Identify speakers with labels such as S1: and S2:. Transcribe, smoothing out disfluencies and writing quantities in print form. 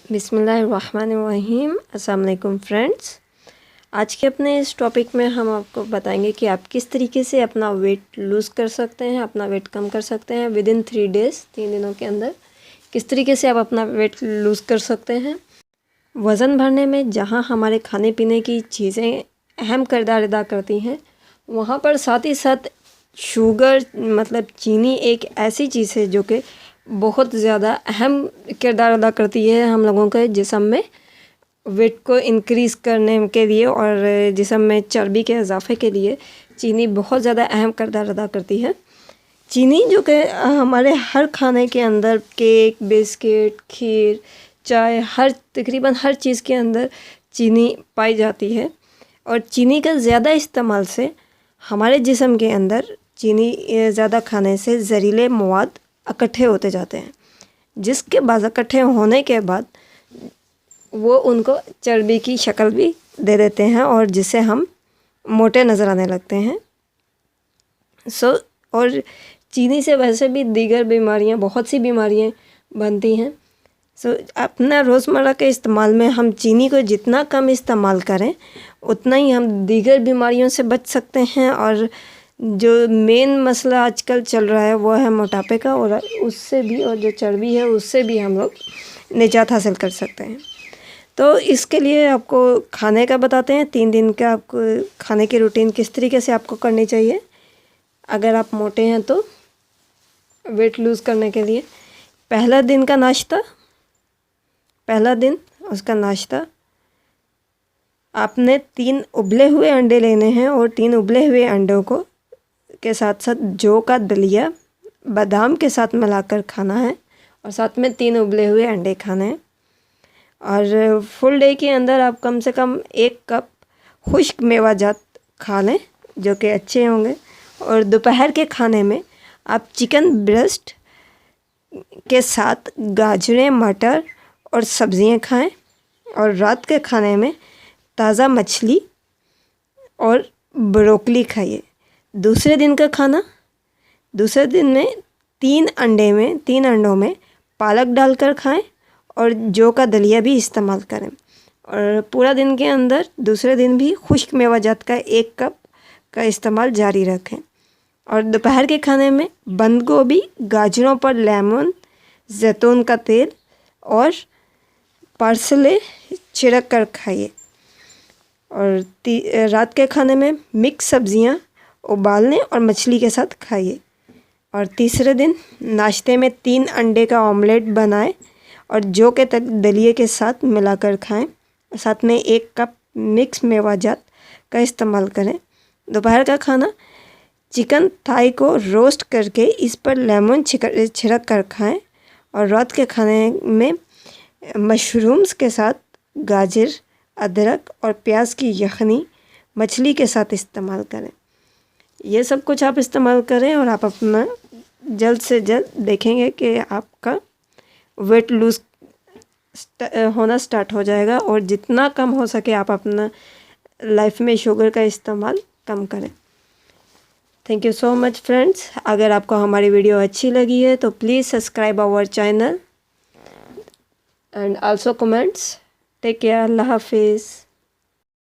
S1: बिस्मिल्लाहिर्रहमानिर्रहीम। अस्सलाम वालेकुम फ्रेंड्स। आज के अपने इस टॉपिक में हम आपको बताएंगे कि आप किस तरीके से अपना वेट लूज़ कर सकते हैं, अपना वेट कम कर सकते हैं विद इन 3 डेज़, 3 दिनों के अंदर किस तरीके से आप अपना वेट लूज़ कर सकते हैं। वज़न बढ़ने में जहाँ हमारे खाने पीने की चीज़ें अहम किरदार अदा करती हैं, वहाँ पर साथ ही साथ शुगर मतलब चीनी एक ऐसी चीज़ है जो कि बहुत ज़्यादा अहम किरदार अदा करती है हम लोगों के जिस्म में वेट को इंक्रीज़ करने के लिए और जिस्म में चर्बी के इजाफे के लिए चीनी बहुत ज़्यादा अहम किरदार अदा करती है। चीनी जो कि हमारे हर खाने के अंदर केक, बिस्किट, खीर, चाय, तकरीबन हर चीज़ के अंदर चीनी पाई जाती है और चीनी का ज़्यादा इस्तेमाल से हमारे जिस्म के अंदर चीनी ज़्यादा खाने से जहरीले मवाद इकट्ठे होते जाते हैं, जिसके बाद इकट्ठे होने के बाद वो उनको चर्बी की शक्ल भी दे देते हैं और जिससे हम मोटे नज़र आने लगते हैं। और चीनी से वैसे भी दीगर बीमारियां, बहुत सी बीमारियां बनती हैं। अपना रोज़मर्रा के इस्तेमाल में हम चीनी को जितना कम इस्तेमाल करें उतना ही हम दीगर बीमारियों से बच सकते हैं। और जो मेन मसला आजकल चल रहा है वो है मोटापे का, और उससे भी, और जो चर्बी है उससे भी हम लोग निजात हासिल कर सकते हैं। तो इसके लिए आपको खाने का बताते हैं। 3 दिन का आपको खाने की रूटीन किस तरीके से आपको करनी चाहिए अगर आप मोटे हैं तो वेट लूज़ करने के लिए। पहला दिन उसका नाश्ता आपने 3 उबले हुए अंडे लेने हैं और 3 उबले हुए अंडों को के साथ साथ जौ का दलिया बादाम के साथ मिलाकर खाना है और साथ में 3 उबले हुए अंडे खाने हैं। और फुल डे के अंदर आप कम से कम 1 कप खुश्क मेवाजात खा लें जो कि अच्छे होंगे। और दोपहर के खाने में आप चिकन ब्रेस्ट के साथ गाजरें, मटर और सब्ज़ियां खाएं। और रात के खाने में ताज़ा मछली और ब्रोकली खाइए। दूसरे दिन का खाना, दूसरे दिन में 3 अंडों में पालक डालकर खाएं और जौ का दलिया भी इस्तेमाल करें। और पूरा दिन के अंदर दूसरे दिन भी खुश्क मेवाजात का 1 कप का इस्तेमाल जारी रखें। और दोपहर के खाने में बंद गोभी, गाजरों पर लेमन, जैतून का तेल और पार्सले छिड़क कर खाइए। और रात के खाने में मिक्स सब्ज़ियां उबालने और मछली के साथ खाइए। और तीसरे दिन नाश्ते में 3 अंडे का ऑमलेट बनाएं और जौ के दलिए के साथ मिलाकर खाएं। साथ में 1 कप मिक्स मेवाजात का इस्तेमाल करें। दोपहर का खाना चिकन थाई को रोस्ट करके इस पर लेमन छिड़क कर खाएं। और रात के खाने में मशरूम्स के साथ गाजर, अदरक और प्याज की यखनी मछली के साथ इस्तेमाल करें। ये सब कुछ आप इस्तेमाल करें और आप अपना जल्द से जल्द देखेंगे कि आपका वेट लूज़ होना स्टार्ट हो जाएगा। और जितना कम हो सके आप अपना लाइफ में शुगर का इस्तेमाल कम करें। Thank you so much friends. अगर आपको हमारी वीडियो अच्छी लगी है तो please subscribe our channel and also comments. Take care. अल्लाह हाफिज़।